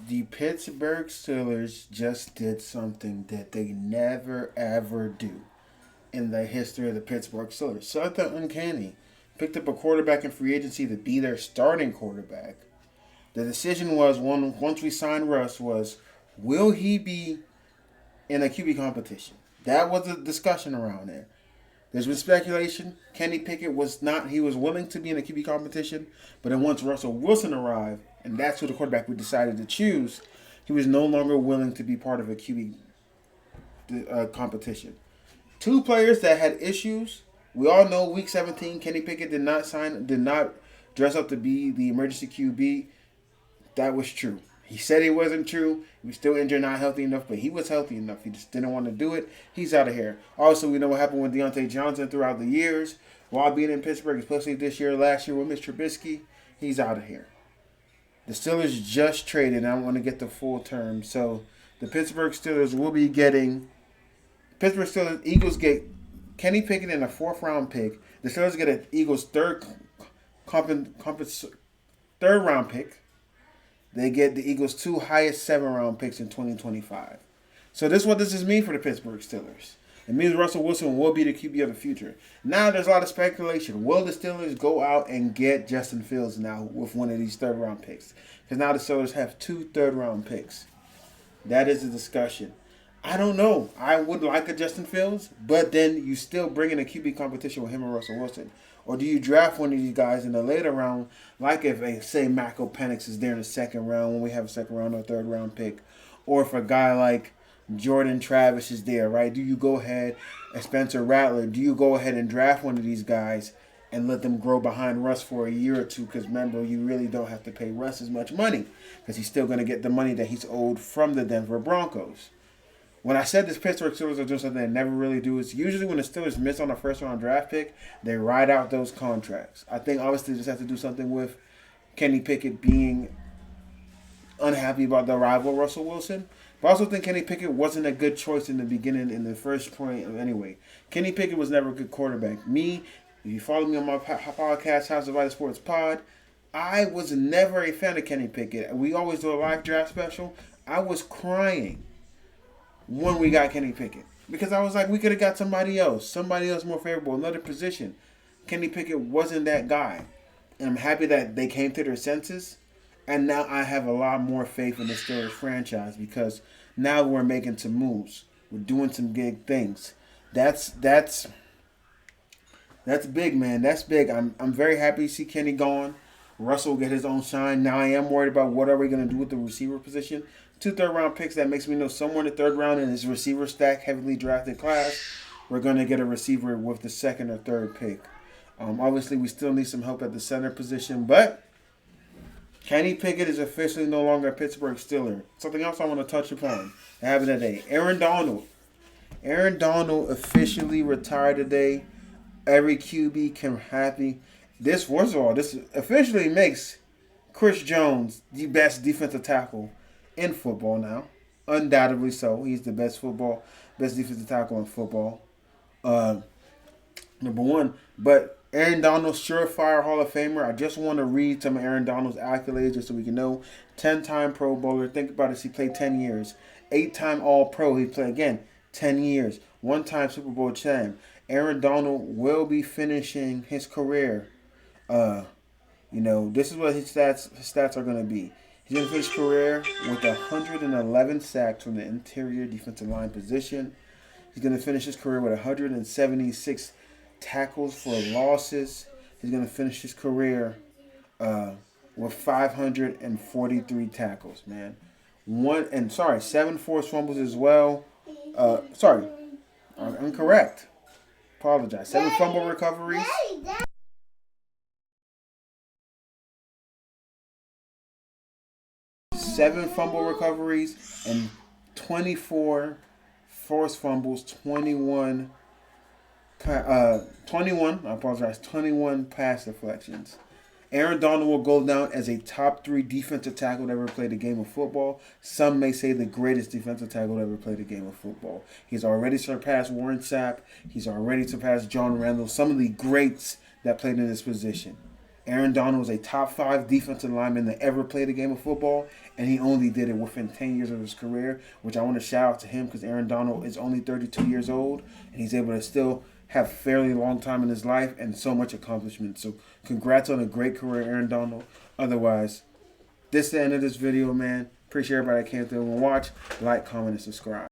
The Pittsburgh Steelers just did something that they never ever do in the history of the Pittsburgh Steelers. Something uncanny. Picked up a quarterback in free agency to be their starting quarterback. The decision was once we signed Russ was, will he be in a QB competition? That was a discussion around there. There's been speculation. Kenny Pickett was not. He was willing to be in a QB competition, but then once Russell Wilson arrived, and that's who the quarterback we decided to choose, he was no longer willing to be part of a QB competition. Two players that had issues. We all know Week 17, Kenny Pickett did not dress up to be the emergency QB. That was true. He said it wasn't true. He was still injured, not healthy enough, but he was healthy enough. He just didn't want to do it. He's out of here. Also, we know what happened with Deontay Johnson throughout the years. While being in Pittsburgh, especially this year, last year with Mr. Trubisky, he's out of here. The Steelers just traded. I want to get the full term. So the Pittsburgh Steelers will be getting Pittsburgh Steelers. Eagles get Kenny Pickett in a fourth-round pick. The Steelers get an Eagles third-round pick. They get the Eagles' two highest 7-round picks in 2025. So this is what this is mean for the Pittsburgh Steelers. It means Russell Wilson will be the QB of the future. Now there's a lot of speculation. Will the Steelers go out and get Justin Fields now with one of these third-round picks? Because now the Steelers have two third-round picks. That is a discussion. I don't know. I would like a Justin Fields, but then you still bring in a QB competition with him and Russell Wilson. Or do you draft one of these guys in the later round, like if, say, Michael Penix is there in the second round when we have a second round or third round pick? Or if a guy like Jordan Travis is there, right? Do you go ahead, and Spencer Rattler, do you go ahead and draft one of these guys and let them grow behind Russ for a year or two? Because remember, you really don't have to pay Russ as much money because he's still going to get the money that he's owed from the Denver Broncos. When I said this Pittsburgh Steelers are doing something they never really do, it's usually when the Steelers miss on a first-round draft pick, they ride out those contracts. I think obviously they just have to do something with Kenny Pickett being unhappy about the arrival of Russell Wilson. But I also think Kenny Pickett wasn't a good choice in the beginning, in the first point. Anyway, Kenny Pickett was never a good quarterback. Me, if you follow me on my podcast, House of Vital Sports Pod, I was never a fan of Kenny Pickett. We always do a live draft special. I was crying when we got Kenny Pickett. Because I was like, we could have got somebody else more favorable, another position. Kenny Pickett wasn't that guy. And I'm happy that they came to their senses. And now I have a lot more faith in the Steelers franchise because now we're making some moves. We're doing some big things. That's big, man. That's big. I'm very happy to see Kenny gone. Russell will get his own shine. Now I am worried about what are we going to do with the receiver position. Two third-round picks, that makes me know somewhere in the third round in this receiver stack, heavily drafted class, we're going to get a receiver with the second or third pick. Obviously, we still need some help at the center position, but Kenny Pickett is officially no longer a Pittsburgh Steeler. Something else I want to touch upon that happened today. Aaron Donald. Aaron Donald officially retired today. Every QB can happy. This, first of all, this officially makes Chris Jones the best defensive tackle in football now. Undoubtedly so. He's the best defensive tackle in football. Number one. But Aaron Donald, surefire Hall of Famer. I just want to read some of Aaron Donald's accolades just so we can know. 10-time Pro Bowler. Think about this. He played 10 years. 8-time All-Pro. He played, again, 10 years. 1-time Super Bowl champ. Aaron Donald will be finishing his career. This is what his stats are going to be. He's going to finish his career with 111 sacks from the interior defensive line position. He's going to finish his career with 176 tackles for losses. He's going to finish his career with 543 tackles, man. 7 forced fumbles as well. Incorrect. Apologize. 7 fumble recoveries. 7 fumble recoveries and 24 forced fumbles, 21 pass deflections. Aaron Donald will go down as a top 3 defensive tackle to ever play the game of football. Some may say the greatest defensive tackle to ever play the game of football. He's already surpassed Warren Sapp. He's already surpassed John Randall, some of the greats that played in this position. Aaron Donald was a top 5 defensive lineman that ever played a game of football, and he only did it within 10 years of his career, which I want to shout out to him because Aaron Donald is only 32 years old, and he's able to still have a fairly long time in his life and so much accomplishment. So congrats on a great career, Aaron Donald. Otherwise, this is the end of this video, man. Appreciate everybody that came through and watch. Like, comment, and subscribe.